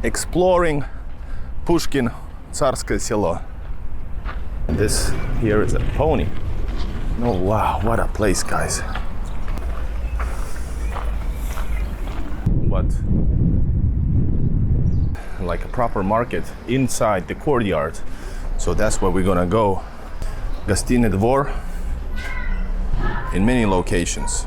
exploring Pushkin, Tsarkoye Selo. And this here is a pony. Oh wow, what a place, guys. But like a proper market inside the courtyard. So that's where we're gonna go. Gastiny Dvor in many locations.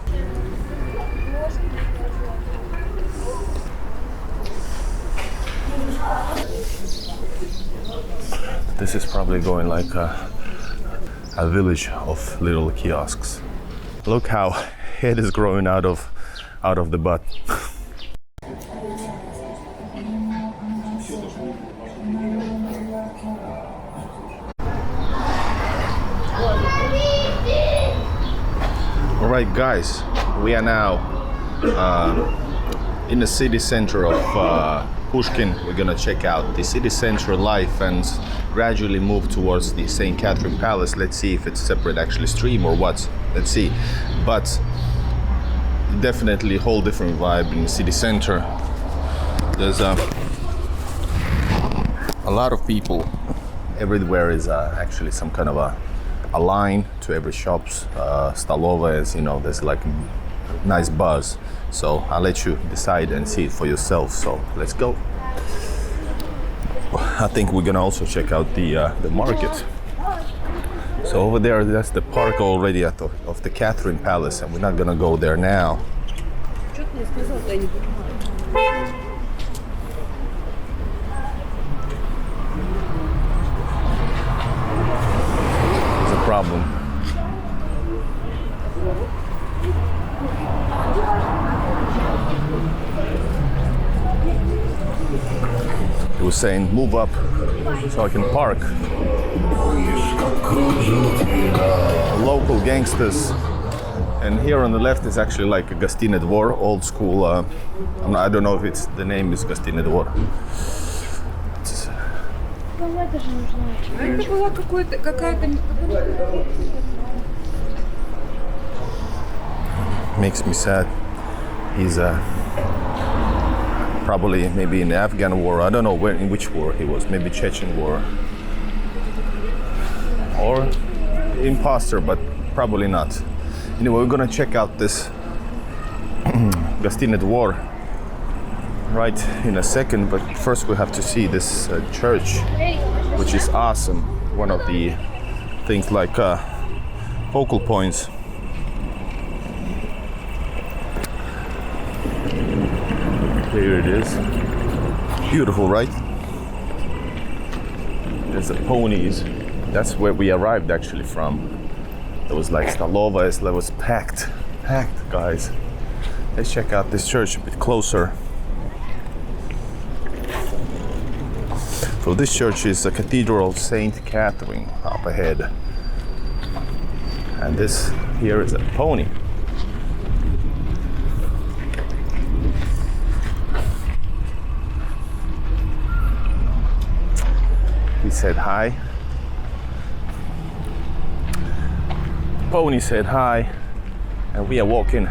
This is probably going like a village of little kiosks. Look how head is growing out of the butt. All right, guys, we are now in the city center of Pushkin. We're gonna check out the city center life and gradually move towards the St. Catherine Palace. Let's see if it's separate actually stream or what. Let's see. But definitely a whole different vibe in the city center. There's a lot of people. Everywhere is actually some kind of a line to every shops. Stolova is, you know, there's like a nice buzz. So I'll let you decide and see it for yourself. So let's go. I think we're gonna also check out the market. So over there, that's the park already of the Catherine Palace, and we're not gonna go there now. There's a problem. He was saying, move up so I can park. Local gangsters. And here on the left is actually like a Gastiny Dvor, old school. I don't know if it's the name is Gastiny Dvor. Makes me sad. He's probably maybe in the Afghan war. I don't know in which war he was. Maybe Chechen war. Or imposter, but probably not. Anyway, we're gonna check out this Gastiny Dvor right in a second, but first we have to see this church, which is awesome. One of the things like focal points. Here it is. Beautiful, right? There's the ponies. That's where we arrived actually from. It was like Stolova, it was packed, guys. Let's check out this church a bit closer. So this church is the Cathedral St. Catherine up ahead. And this here is a pony. He said hi. Pony said hi, and we are walking,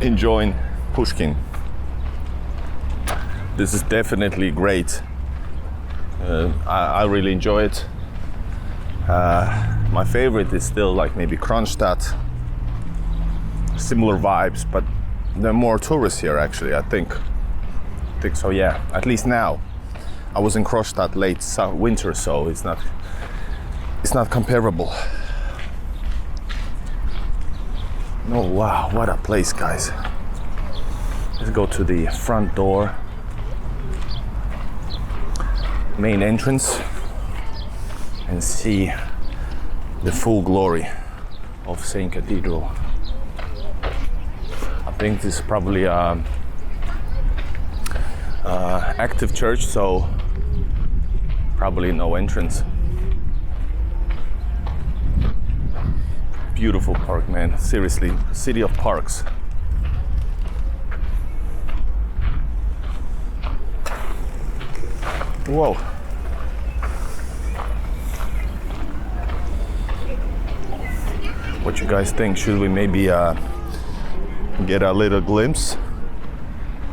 enjoying Pushkin. This is definitely great. I really enjoy it. My favorite is still like maybe Kronstadt. Similar vibes, but there are more tourists here actually. I think so. Yeah, at least now. I was in Kronstadt late winter, so it's not comparable. Oh wow, what a place, guys. Let's go to the front door. Main entrance and see the full glory of St. Cathedral. I think this is probably a active church, so probably no entrance. Beautiful park, man. Seriously, city of parks. Whoa. What you guys think? Should we maybe get a little glimpse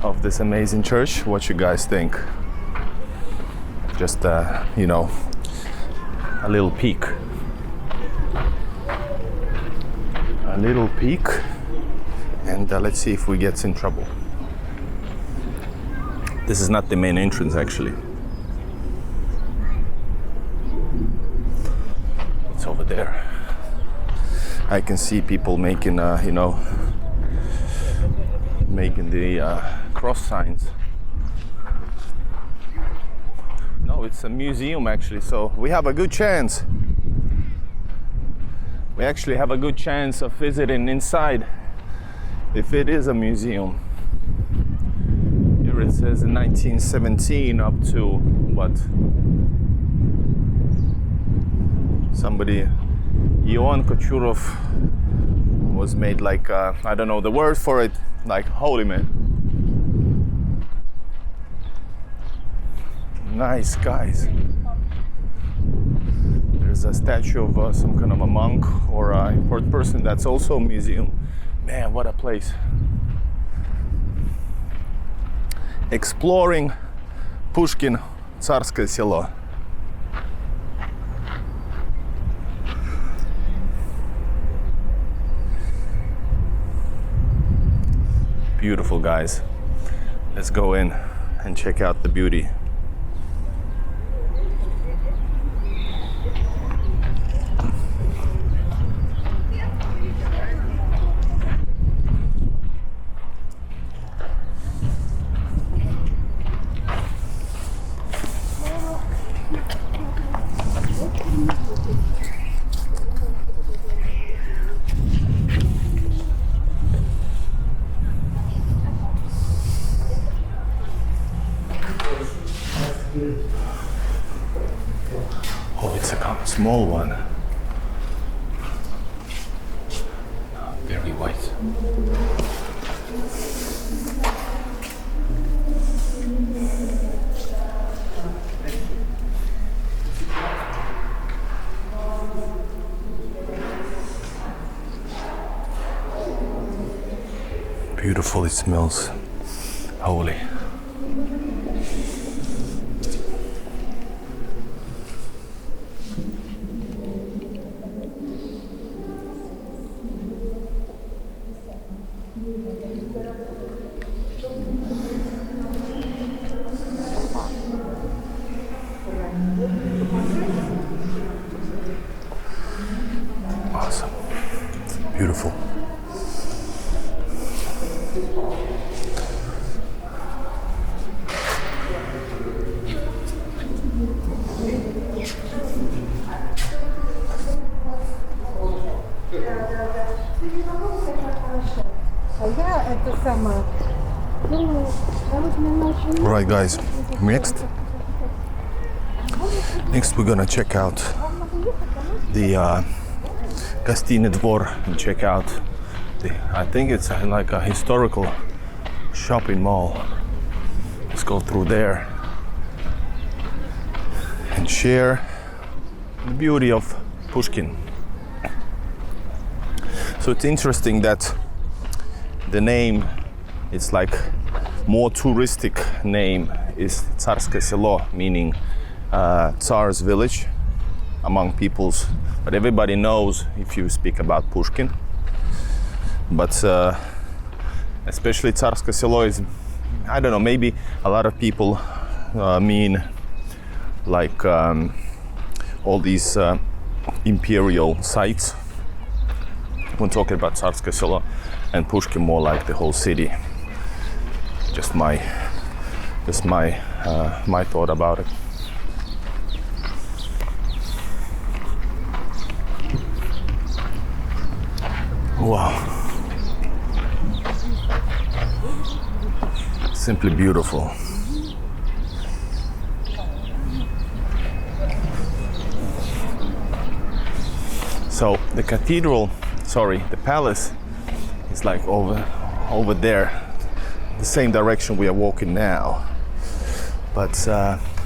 of this amazing church. What you guys think? Just you know, a little peek. A little peek, and let's see if we get in trouble. This is not the main entrance, actually. It's over there. I can see people making, you know, making the cross signs. No, it's a museum actually, so we have a good chance. We actually have a good chance of visiting inside if it is a museum. Here it says in 1917 up to what? Somebody, Ion Kochurov was made like, I don't know the word for it, like holy man. Nice guys. There's a statue of some kind of a monk or an important person. That's also a museum. Man, what a place. Exploring Pushkin, Tsarkoye Selo. Beautiful, guys. Let's go in and check out the beauty. Oh, it's a small one. Very white. Beautiful, it smells holy. Awesome. Beautiful. Right, guys, next we're gonna check out the Gastiny Dvor and check out I think it's like a historical shopping mall. Let's go through there and share the beauty of Pushkin. So it's interesting that the name, it's like more touristic name is Tsarskoye Selo, meaning Tsar's village among peoples. But everybody knows if you speak about Pushkin. But especially Tsarskoye Selo is, I don't know, maybe a lot of people mean like all these imperial sites when talking about Tsarskoye Selo, and Pushkin more like the whole city. Just my thought about it. Wow. Simply beautiful. So the cathedral, the palace is like over there, the same direction we are walking now. But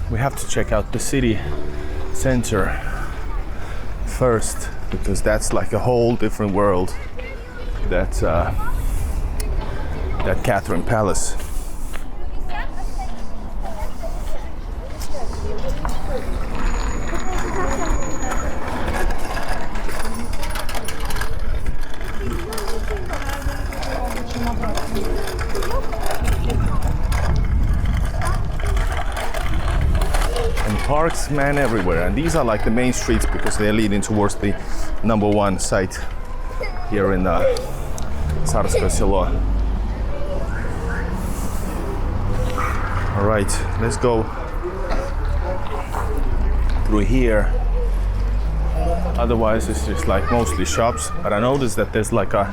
we have to check out the city center first, because that's like a whole different world. That Catherine Palace. Parks, man, everywhere. And these are like the main streets because they're leading towards the number one site here in Tsarskoye Selo. All right, let's go through here. Otherwise, it's just like mostly shops. But I noticed that there's like a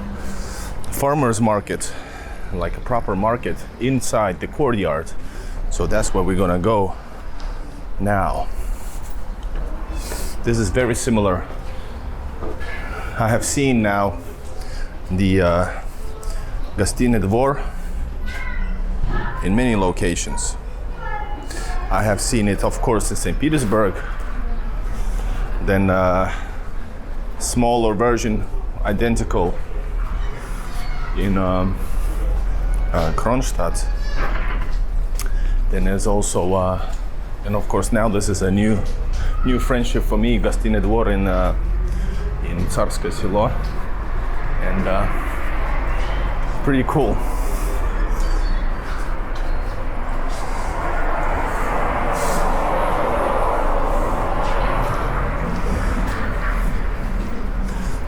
farmer's market, like a proper market inside the courtyard. So that's where we're gonna go now. This is very similar. I have seen now the Gastiny Dvor in many locations. I have seen it, of course, in St. Petersburg. Then smaller version, identical in Kronstadt. Then there's also, and of course now this is a new friendship for me, Gastiny Dvor in Tsarskoye Selo, and pretty cool.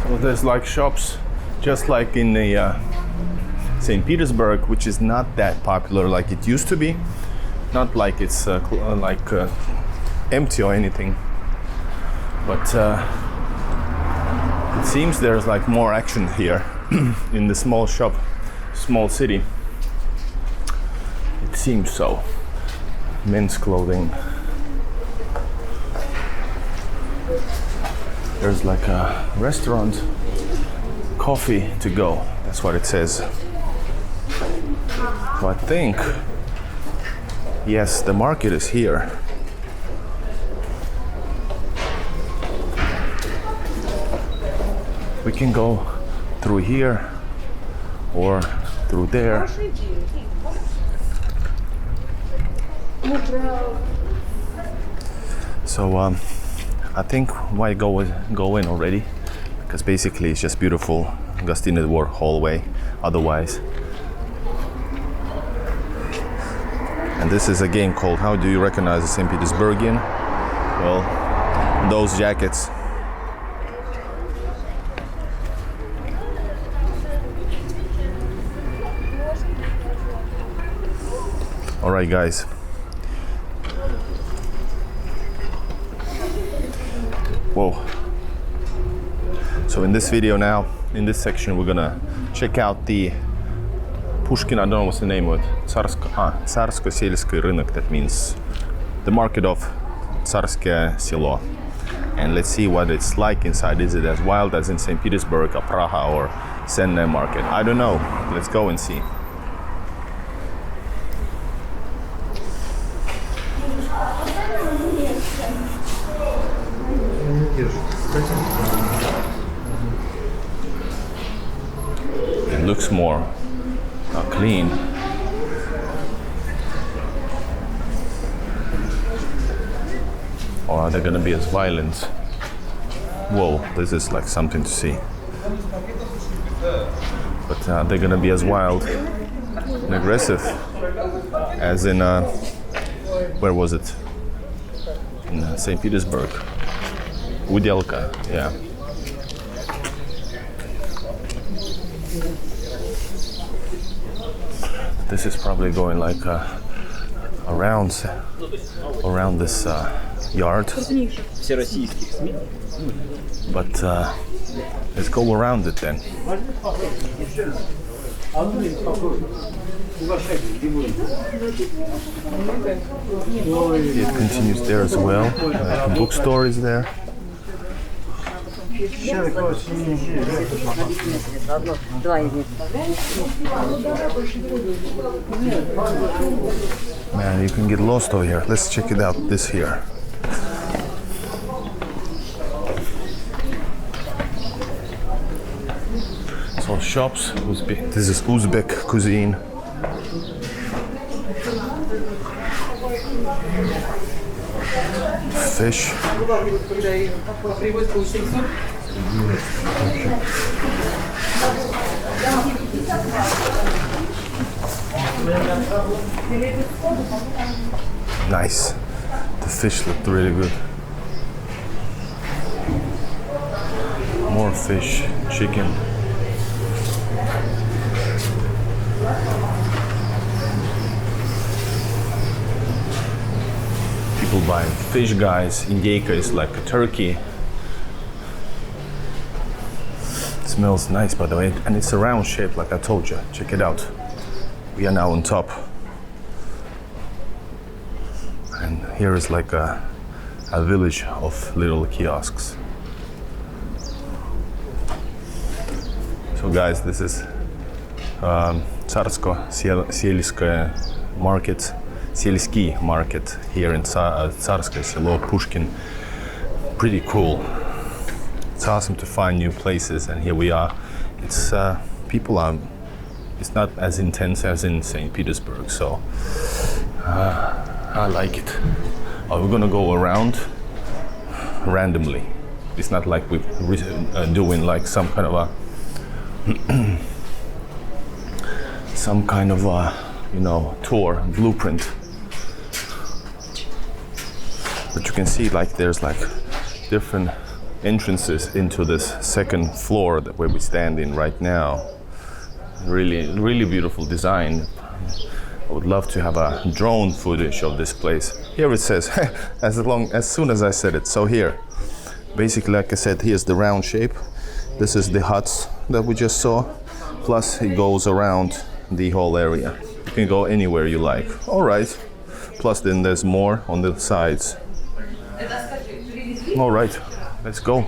So there's like shops, just like in the St. Petersburg, which is not that popular like it used to be. Not like it's empty or anything, but it seems there's like more action here in the small shop, small city. It seems so. Men's clothing. There's like a restaurant, coffee to go. That's what it says. So I think, yes, the market is here. We can go through here or through there. So I think why go in already, because basically it's just beautiful Gastiny Dvor hallway otherwise. And this is a game called How Do You Recognize a St. Petersburgian? Well, those jackets. All right, guys. Whoa. So in this video now, in this section, we're gonna check out the Pushkin, I don't know what's the name of it. Tsarskoye Sельский рынок, that means the market of Tsarskoye Selo. And let's see what it's like inside. Is it as wild as in St. Petersburg or Praha or Senne market? I don't know. Let's go and see. It looks more clean. Or are they gonna be as violent? Whoa, this is like something to see. But are they gonna be as wild and aggressive as in, where was it? In St. Petersburg. Udelka, yeah. This is probably going like around this yard. But let's go around it then. It continues there as well. The bookstore is there. Man, you can get lost over here. Let's check it out, this here. So shops, this is Uzbek cuisine. Fish. Nice. The fish looked really good. More fish, chicken. People buying fish, guys. Indeyka is like a turkey. It smells nice, by the way, and it's a round shape, like I told you. Check it out. We are now on top. And here is like a village of little kiosks. So guys, this is Tsarkoye market, Sельский market here in Tsarskoye Selo, Pushkin. Pretty cool. It's awesome to find new places, and here we are. It's it's not as intense as in St. Petersburg, so I like it. We're gonna go around randomly. It's not like we're doing like some kind of a tour blueprint. But you can see like there's like different entrances into this second floor where we stand in right now. Really beautiful design. I would love to have a drone footage of this place. Here it says, as soon as I said it. So here, basically, like I said, here's the round shape. This is the huts that we just saw. Plus, it goes around the whole area. You can go anywhere you like. All right. Plus, then there's more on the sides. All right, let's go.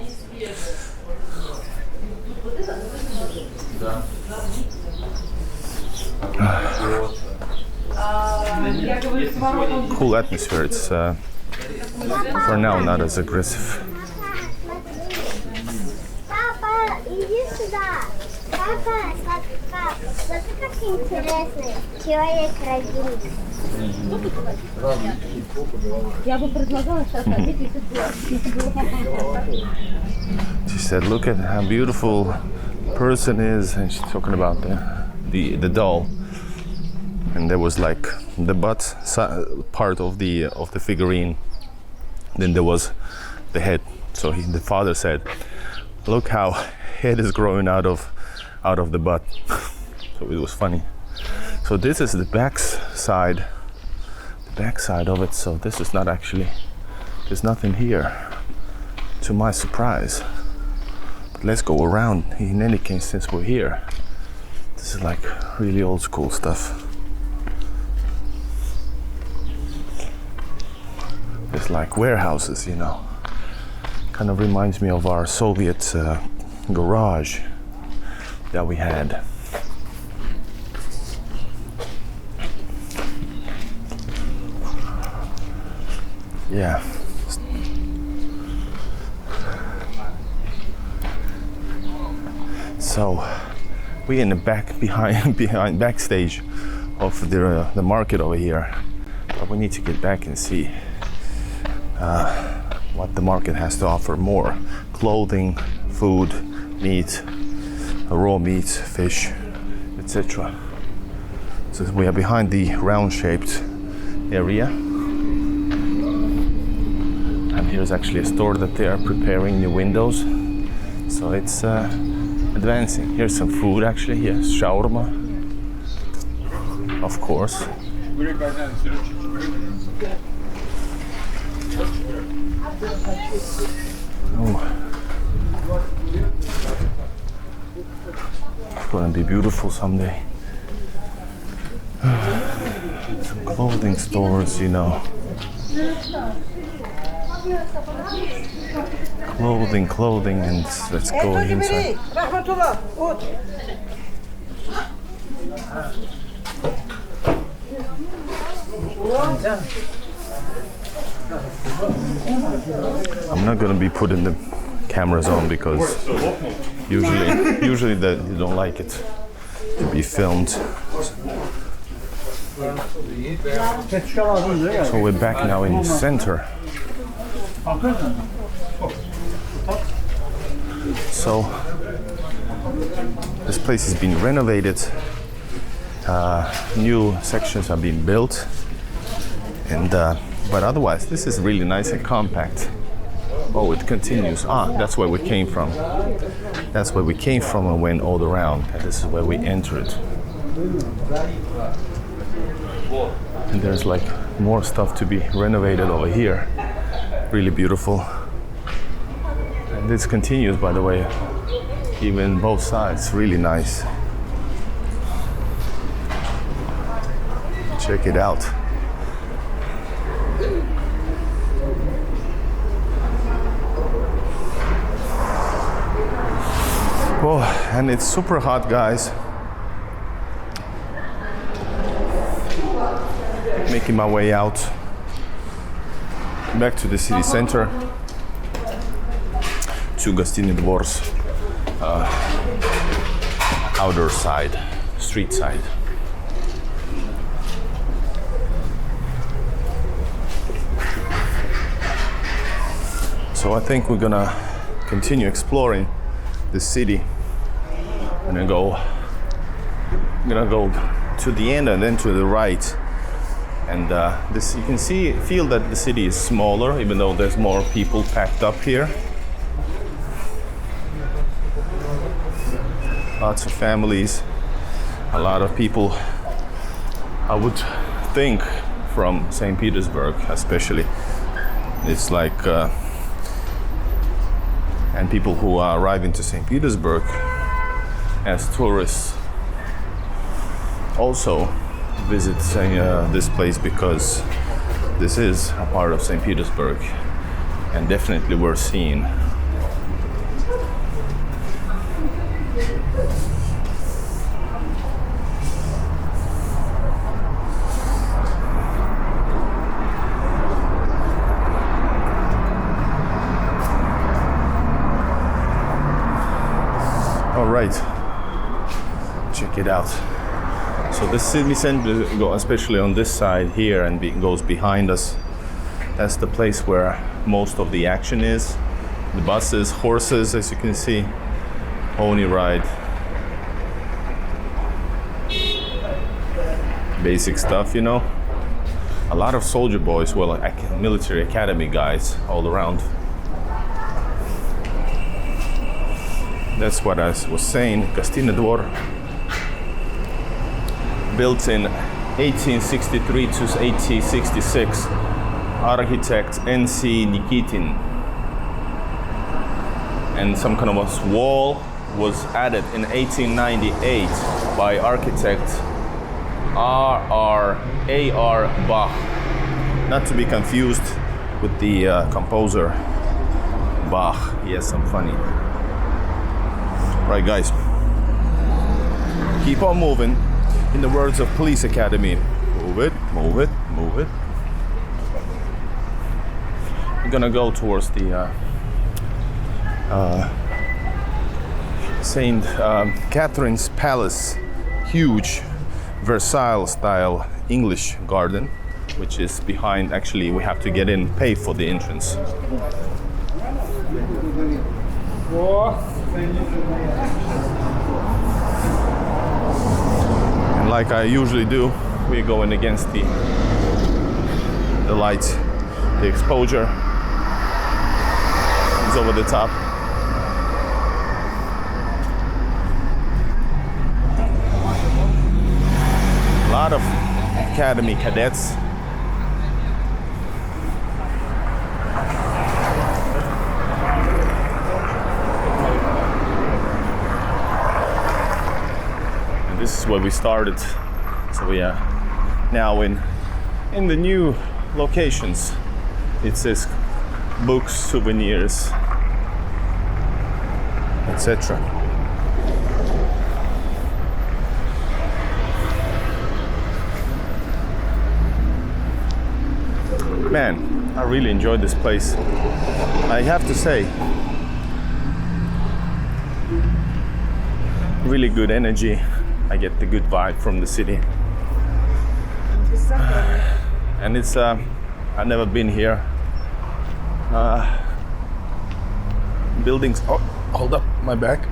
Cool atmosphere. It's for now not as aggressive. Папа, иди сюда. Папа, смотри, как интересно. Человек-родитель. Я бы предлагала сейчас одеть и She said, "Look at how beautiful the person is," and she's talking about the doll. And there was like the butt part of the figurine. Then there was the head. So the father said, "Look how head is growing out of the butt." So it was funny. So this is the back side of it. So this is not actually. There's nothing here, to my surprise. But let's go around. In any case, since we're here, this is like really old school stuff. It's like warehouses, Kind of reminds me of our Soviet garage that we had. Yeah. So we're in the backstage of the market over here, but we need to get back and see what the market has to offer more. Clothing, food, meat, raw meats, fish, etc. So we are behind the round-shaped area. And here's actually a store that they are preparing new windows. So it's advancing. Here's some food actually. Yes, shawarma. Of course. Oh. It's gonna be beautiful someday. Some clothing stores, Clothing, and let's go inside. I'm not gonna be putting the cameras on because usually that you don't like it to be filmed. So we're back now in the center. So this place has been renovated. New sections are being built, and But otherwise, this is really nice and compact. Oh, it continues. That's where we came from. That's where we came from and went all around. And this is where we entered. And there's like more stuff to be renovated over here. Really beautiful. And this continues, by the way, even both sides. Really nice. Check it out. Oh, and it's super hot, guys. Making my way out back to the city center, to Gastiny Dvor's outer side, street side. So I think we're gonna continue exploring the city. I'm gonna go to the end and then to the right. And this, you can feel that the city is smaller, even though there's more people packed up here. Lots of families, a lot of people, I would think, from St. Petersburg especially. It's like, and people who are arriving to St. Petersburg as tourists also visit this place because this is a part of St. Petersburg and definitely worth seeing. All right, check it out. So the city center, especially on this side here, and goes behind us. That's the place where most of the action is. The buses, horses, as you can see, pony ride. Basic stuff, you know. A lot of soldier boys, well, military academy guys all around. That's what I was saying. Gastiny Dvor, built in 1863 to 1866, architect N.C. Nikitin. And some kind of a wall was added in 1898 by architect A.R. Bach. Not to be confused with the composer Bach. He has some funny. Right, guys, keep on moving. In the words of Police Academy, move it, move it, move it. We're gonna go towards the St. Catherine's Palace, huge Versailles-style English garden, which is behind. Actually, we have to get in, pay for the entrance. And like I usually do, we're going against the light. The exposure is over the top. A lot of academy cadets. This is where we started, so we are now in the new locations. It says books, souvenirs, etc. Man, I really enjoyed this place. I have to say, really good energy. I get the good vibe from the city. And it's, I've never been here. Buildings, oh, hold up, my back.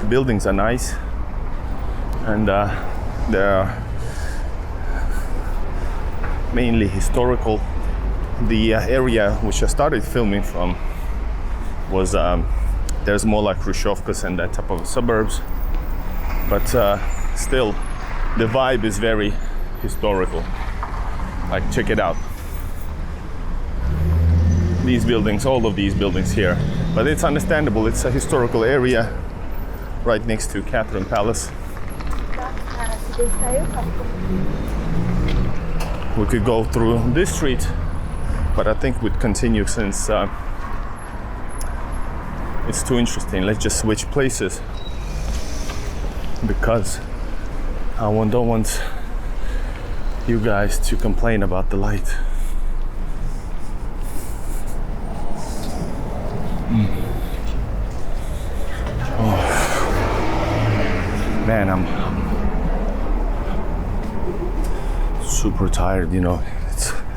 The buildings are nice. And there are mainly historical. The area which I started filming from was there's more like Khrushchevkas and that type of suburbs, but still the vibe is very historical. Like, check it out. These buildings, all of these buildings here, but it's understandable. It's a historical area right next to Catherine Palace. We could go through this street, but I think we'd continue since it's too interesting. Let's just switch places because I don't want you guys to complain about the light. Oh. Man, I'm super tired, you know.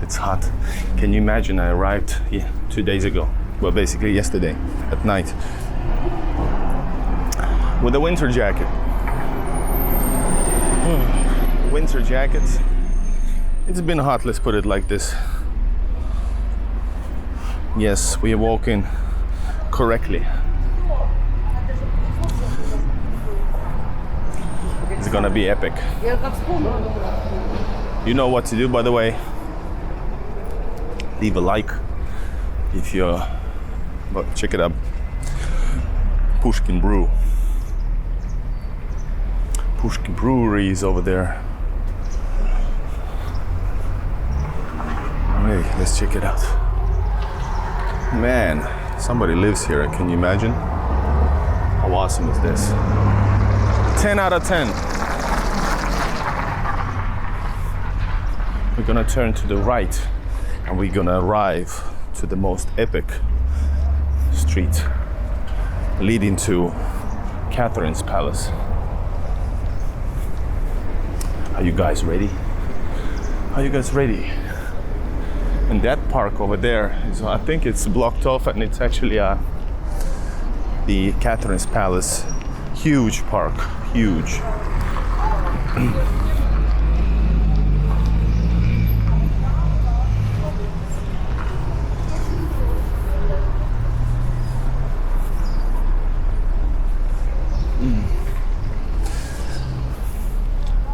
It's hot. Can you imagine? I arrived 2 days ago. Well, basically yesterday at night with a winter jacket. Winter jackets. It's been hot, let's put it like this. Yes, we are walking correctly. It's gonna be epic. You know what to do, by the way. Leave a like if you're, but check it out. Pushkin Brew. Pushkin Brewery is over there. Hey, let's check it out. Man, somebody lives here, can you imagine? How awesome is this? 10 out of 10. We're gonna turn to the right and we're gonna arrive to the most epic street leading to Catherine's Palace. Are you guys ready? Are you guys ready? And that park over there is, I think it's blocked off, and it's actually the Catherine's Palace. Huge park, huge.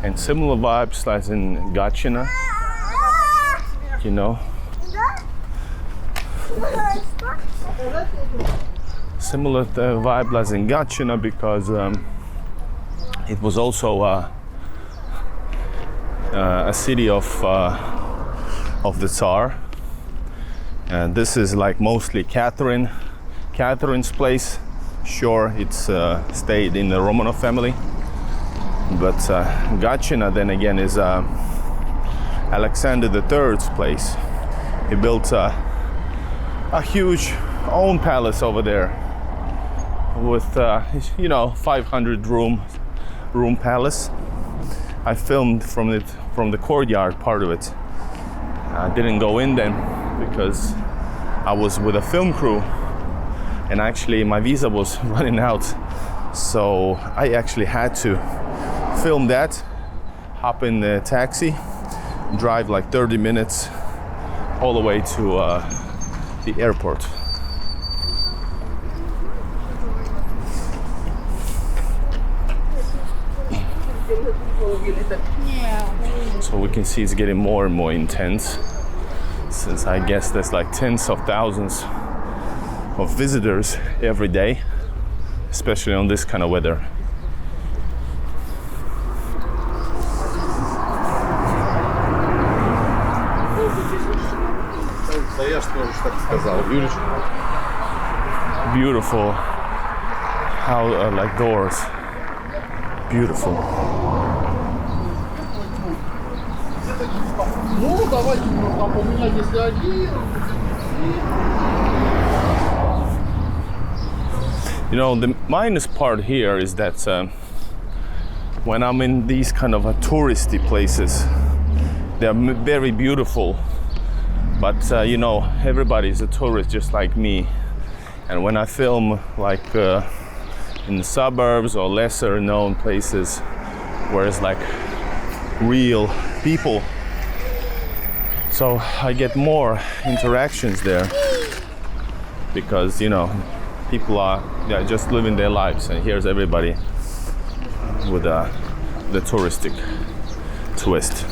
And similar vibes as in Gastiny, you know. Similar vibe as in Gastiny because it was also a city of the Tsar, and this is like mostly Catherine's place. Sure, it's stayed in the Romanov family, but Gastiny then again is Alexander III's place. He built a huge own palace over there with 500 room palace. I filmed from the courtyard part of it. I didn't go in then because I was with a film crew, and actually my visa was running out, so I actually had to film that, hop in the taxi, drive like 30 minutes all the way to the airport. So we can see it's getting more and more intense, since I guess there's like tens of thousands of visitors every day, especially on this kind of weather. Beautiful, how like doors, beautiful. You know, the minus part here is that when I'm in these kind of touristy places, they're very beautiful, but everybody's a tourist just like me. And when I film like in the suburbs or lesser known places where it's like real people, So I get more interactions there because, you know, people are just living their lives, and here's everybody with the touristic twist.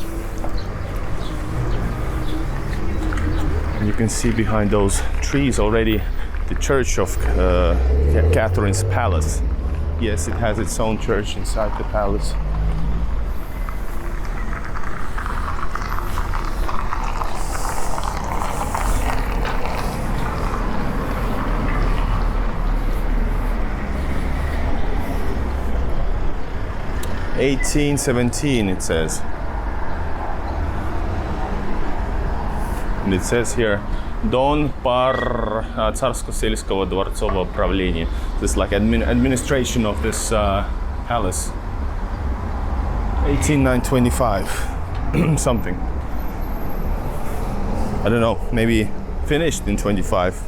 And you can see behind those trees already the church of Catherine's palace. Yes, it has its own church inside the palace. (1817) it says. And it says here, Дон пар царско-сельского дворцового правления. This is like administration of this palace. 18925 something. I don't know, maybe finished in 25.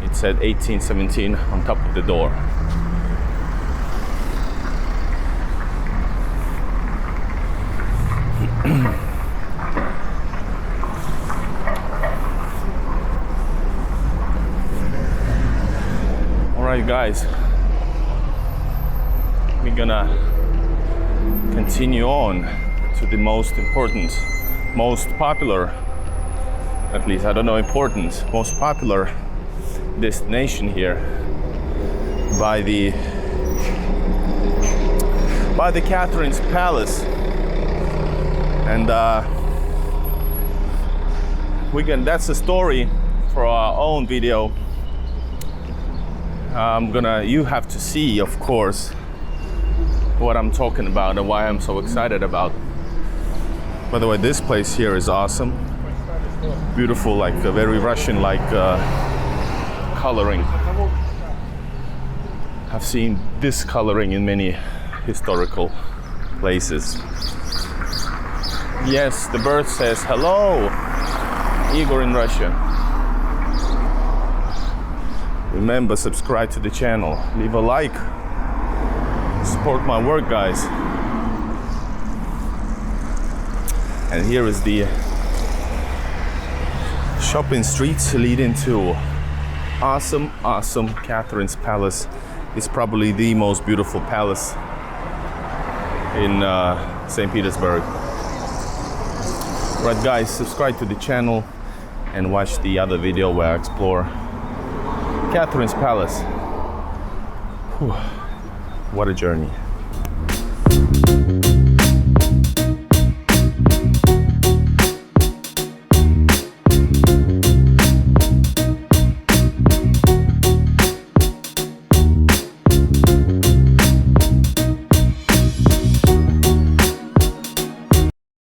It said 1817 on top of the door. Alright guys, we're gonna continue on to the most important, most popular, at least I don't know important, most popular destination here by the Catherine's Palace. And that's a story for our own video. You have to see, of course, what I'm talking about and why I'm so excited about. By the way, this place here is awesome. Beautiful, like a very Russian-like coloring. I've seen this coloring in many historical places. Yes, the bird says hello, Igor in Russia. Remember, subscribe to the channel, leave a like, support my work, guys. And here is the shopping streets leading to awesome Catherine's Palace. It's probably the most beautiful palace in St. Petersburg. Right guys, subscribe to the channel and watch the other video where I explore Catherine's Palace. Whew. What a journey.